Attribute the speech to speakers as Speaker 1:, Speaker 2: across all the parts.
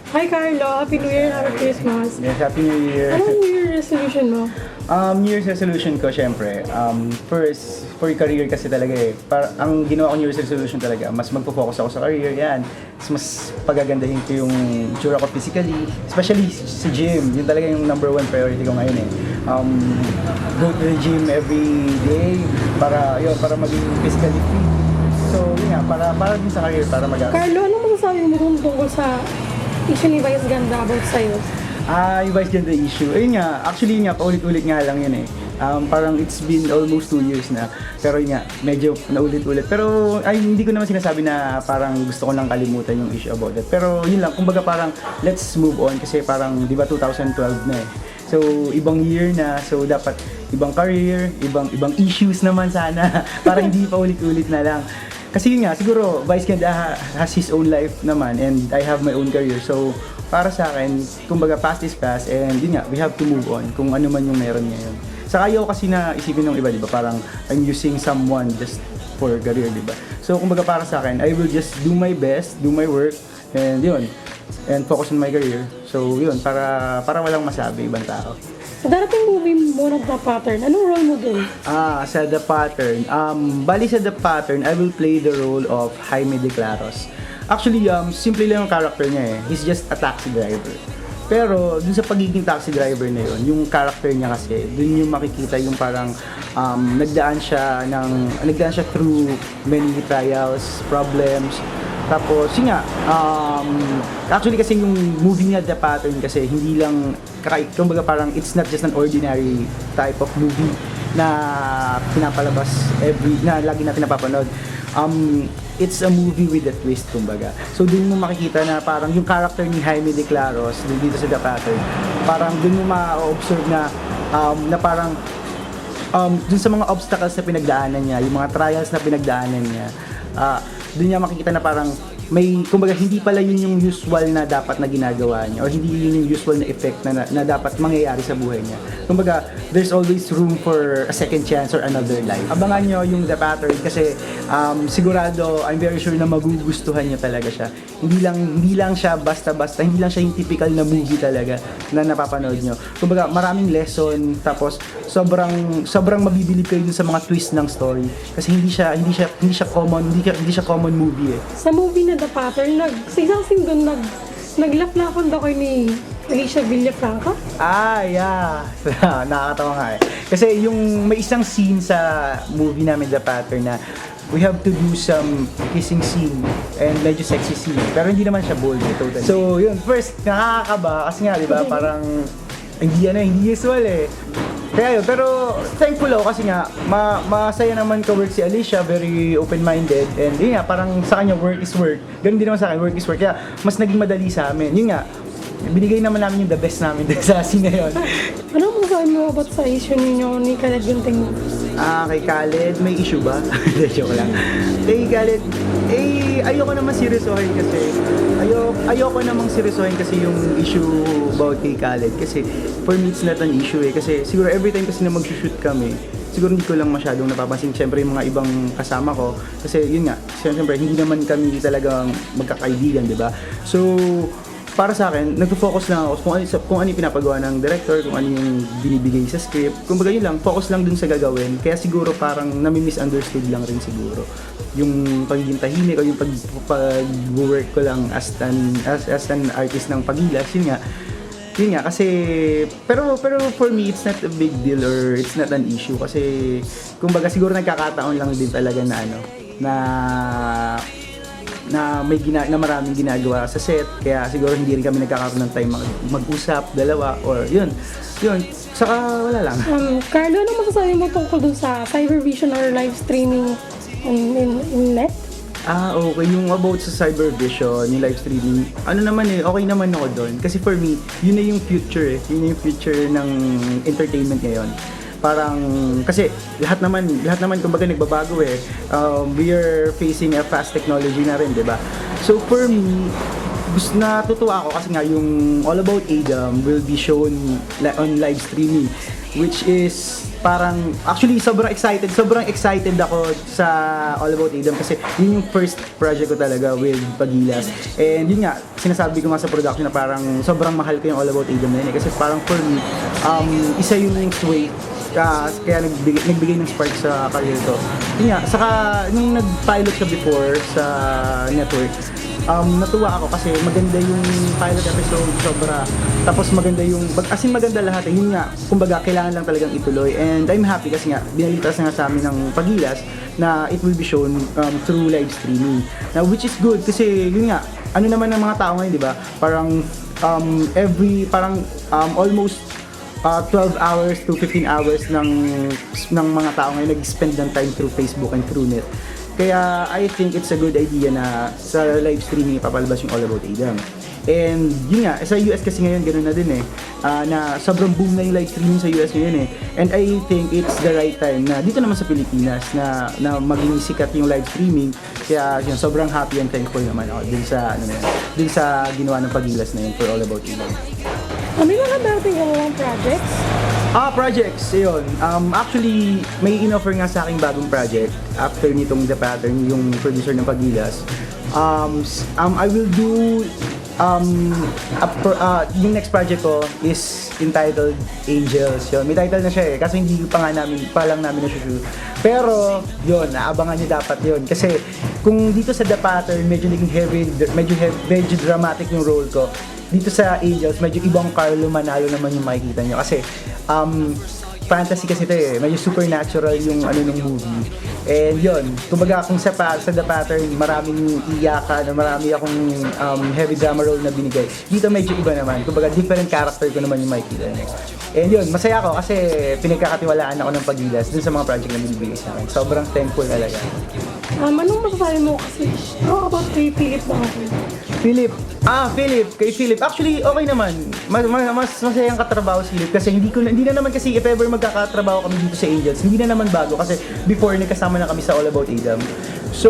Speaker 1: Hi Carlo, Happy New Year, Happy Christmas.
Speaker 2: Yes, Happy New Year.
Speaker 1: Anong New Year resolution mo?
Speaker 2: New Year's resolution ko, syempre, first, for career kasi talaga eh. Ang ginawa ko New Year's resolution talaga, mas magpo-focus ako sa career, yan. Mas pagagandahin ko yung itsura ko physically, especially sa gym. Yun talaga yung number one priority ko ngayon eh. Go to the gym every day para maging physically fit. So, yun nga, para din sa career, para
Speaker 1: Carlo, anong masasabi mo tungkol sa issue ni Vice Ganda about sa'yo?
Speaker 2: Yung vice gender issue. Ayun nga, actually nga, paulit-ulit nga lang yun eh. Parang it's been almost 2 years na. Pero yun nga, medyo naulit-ulit. Pero hindi ko naman sinasabi na parang gusto ko lang kalimutan yung issue about that. Pero yun lang, kumbaga parang let's move on kasi parang di ba 2012 na eh. So, ibang year na. So, dapat ibang career, ibang issues naman sana para hindi pa ulit-ulit na lang. Kasi yun nga, siguro, Vice Ganda has his own life naman and I have my own career. So, para sa akin, kumbaga past is past and yun nga, we have to move on kung ano man yung meron ngayon. Saka ayaw kasi na isipin ng iba, di ba? Parang I'm using someone just for career, di ba? So, kumbaga para sa akin, I will just do my best, do my work, and yun, and focus on my career. So, yun, para walang masabi ibang tao.
Speaker 1: Sa darating movie mo ng The Pattern, anong role mo dun?
Speaker 2: Sa The Pattern. Bali sa The Pattern, I will play the role of Jaime De Claros. Actually, simple lang yung character niya eh. He's just a taxi driver. Pero, dun sa pagiging taxi driver na yun, yung character niya kasi, dun yung makikita yung parang nagdaan siya through many trials, problems. Tapos, yun nga, actually kasi yung movie niya The Pattern kasi hindi lang, kumbaga parang it's not just an ordinary type of movie na pinapalabas na lagi natin napapanood. It's a movie with a twist, kumbaga. So, dun mo makikita na parang yung character ni Jaime De Claros dito sa The Pattern, parang dun mo ma-observe na parang dun sa mga obstacles na pinagdaanan niya, yung mga trials na pinagdaanan niya, dun niya makikita na parang may, kumbaga, hindi pala yun yung usual na dapat na ginagawa niya or hindi yun yung usual na effect na dapat mangyayari sa buhay niya. Kumbaga, there's always room for a second chance or another life. Abangan nyo yung The Pattern kasi sigurado, I'm very sure na magugustuhan niyo talaga siya. Hindi lang siya basta-basta, hindi lang siya yung typical na movie talaga na napapanood nyo. Kumbaga, maraming lesson, tapos sobrang mabibilib kayo dun sa mga twist ng story kasi hindi siya common movie eh.
Speaker 1: Sa movie na The Pattern, sa isang scene dun, naglap-lapon daw kayo ni Alicia Villafranca?
Speaker 2: Yeah. Nakakatawa nga eh. Kasi yung may isang scene sa movie namin The Pattern na we have to do some kissing scene and medyo sexy scene. Pero hindi naman siya bold eh, totally. So yun, first, nakakaba kasi nga, di ba, parang hindi usual eh. Kaya yun, pero thankful ako kasi nga, masaya naman ka-work si Alicia, very open-minded, and yun nga, parang sa kanya work is work. Ganun din naman sa akin, work is work. Kaya mas naging madali sa amin. Yun nga, binigay naman namin yung the best namin din sa scene na yun.
Speaker 1: Ano mo sabi mo about sa issue ninyo ni Khaled Gunting?
Speaker 2: Kay Khaled, may issue ba? Joke lang. Kay Khaled, ayoko naman seryosohin kasi. Ayoko namang seryosohin kasi yung issue about kay Khaled. Kasi for me, it's not an issue eh. Kasi siguro every time kasi na mag-shoot kami, siguro hindi ko lang masyadong napapansin. Siyempre yung mga ibang kasama ko. Kasi yun nga, siyempre hindi naman kami talagang magkakaibigan, di ba? So, para sa akin, nagpo-focus lang ako kung ano yung pinapagawa ng director, kung ano yung binibigay sa script. Kumbaga yun lang, focus lang dun sa gagawin. Kaya siguro parang nami-misunderstood lang rin siguro. Yung pagiging tahimik o yung pag-work ko lang as an artist ng Pagilas, yun nga kasi pero for me it's not a big deal or it's not an issue kasi kumbaga siguro nagkakataon lang din talaga na maraming ginagawa sa set kaya siguro hindi rin kami nagkakaroon ng time mag-usap dalawa or yun saka wala lang.
Speaker 1: Carlo, ano masasabi mo tungkol dun sa Cybervision or live streaming in net?
Speaker 2: Okay. Yung about sa Cybervision, yung live streaming, okay naman ako doon. Kasi for me, yun na yung future eh. Yun na yung future ng entertainment ngayon. Parang, kasi lahat naman kumbaga nagbabago eh. We are facing a fast technology na rin, di ba? So for me, natutuwa ako kasi nga yung All About Adam will be shown on live streaming, which is parang, actually, sobrang excited ako sa All About Adam kasi yun yung first project ko talaga with Pagilas. And yun nga, sinasabi ko nga sa production na parang sobrang mahal ko yung All About Adam na yun kasi parang for me, isa yung sway kaya nagbigay ng spark sa career ko. Yun nga, saka nung nag-pilot siya before sa network, natuwa ako kasi maganda yung pilot episode, sobra. Tapos maganda yung, as in maganda lahat eh. Yun nga, kumbaga kailangan lang talagang ituloy. And I'm happy kasi nga, binalitas na nga sa amin ng Pagilas na it will be shown through live streaming. Now, which is good kasi yun nga, ano naman ng mga tao ngayon, di ba? Parang almost 12 hours to 15 hours ng mga tao ngayon nag-spend ng time through Facebook and through net. Kaya I think it's a good idea na sa live streaming ipapalabas yung All About Adam. And yun nga, sa US kasi ngayon ganoon na din eh, na sobrang boom na yung live streaming sa US ngayon eh. And I think it's the right time na dito naman sa Pilipinas na maging sikat yung live streaming. Kaya yun, sobrang happy and thankful naman ako dun sa ginawa ng Pagilas na yun for All About Adam.
Speaker 1: May mga dating mga projects?
Speaker 2: Projects, yun. Actually, may in-offer nga sa aking bagong project after nitong The Pattern, yung producer ng Pagilas. I will do yung next project ko is entitled Angels. Yun, may title na siya eh, kasi hindi pa lang namin na-shoot. Pero, yun, naabangan niyo dapat yun. Kasi, kung dito sa The Pattern, medyo dramatic yung role ko. Dito sa Angels, medyo ibang Carlo Manalo naman yung makikita nyo. Kasi, fantasy kasi ito eh. Medyo supernatural yung ng movie. And yun, kumbaga kung sa The Pattern, maraming iyakan, marami akong heavy drama role na binigay. Dito medyo iba naman. Kumbaga different character ko naman yung makikita nyo. And yun, masaya ako kasi pinagkakatiwalaan ako ng Pagilas dun sa mga project na binibigay sa akin. Sobrang thankful talaga.
Speaker 1: Anong masasabi mo kasi? About kay Philip na ako?
Speaker 2: Philip. Kay Philip. Actually, okay naman. Mas masayang katrabaho si Philip kasi hindi na naman kasi if ever magkakatrabaho kami dito sa Angels, hindi na naman bago kasi before nagkasama na kami sa All About Adam. So,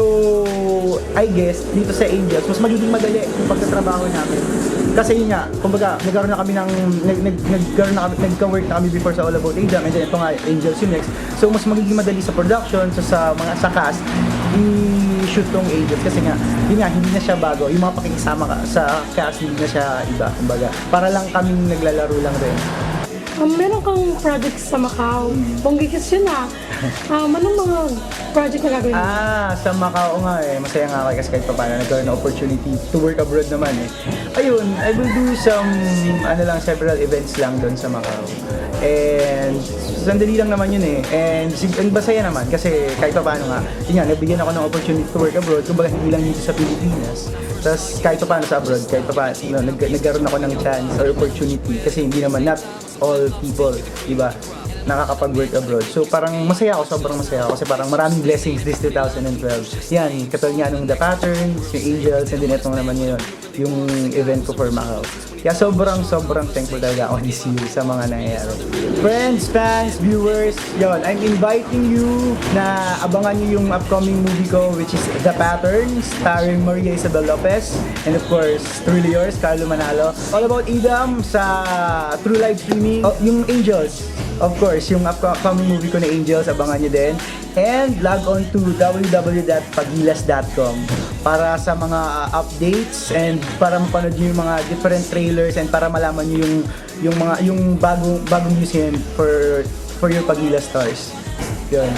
Speaker 2: I guess dito sa Angels, mas magiging madali yung pagtatrabaho namin. Kasi yun nga, kumbaga, nagkaroon na kami nagka-work na kami before sa All About Adam and then ito nga, Angels yung next. So, mas magiging madali sa production, sa cast, i-shoot tong Angels kasi nga, yun nga, hindi na siya bago. Yung mga pakikisama sa cast, hindi na siya iba, kumbaga. Para lang kaming naglalaro lang rin.
Speaker 1: Meron kang project sa Macau. Ponggikis yun ah. Anong mga project na gagawin mo?
Speaker 2: Sa Macau nga eh. Masaya nga ako kasi kahit pa paano nagkaroon ng opportunity to work abroad naman eh. Ayun, I will do several events lang doon sa Macau. And sandali lang naman yun eh. And basaya naman kasi kahit pa paano nga, yun nga, nabigyan ako ng opportunity to work abroad. Kumbaga hindi lang dito sa Pilipinas. Tapos kahit pa paano sa abroad, kahit pa paano, nagkaroon ako ng chance or opportunity kasi hindi naman not all people, diba, nakakapag-work abroad. So parang masaya ako, sobrang masaya ako kasi parang maraming blessings this 2012. Yan, katulad nga nung The Pattern, yung Angels, and then itong naman yun, yung event ko for Macau. Kaya sobrang thankful talaga ako this year sa mga nangyayari. Friends, fans, viewers, yon, I'm inviting you na abangan nyo yung upcoming movie ko which is The Pattern, starring Maria Isabel Lopez, and of course, truly yours, Carlo Manalo. All About Adam sa through live streaming. Yung Angels, of course, yung upcoming movie ko na Angels, abangan nyo din. And log on to www.pagilas.com para sa mga updates and para mapanood nyo yung mga different trailers and para malaman nyo yung bagong museum for your Pagilas stars. Yun.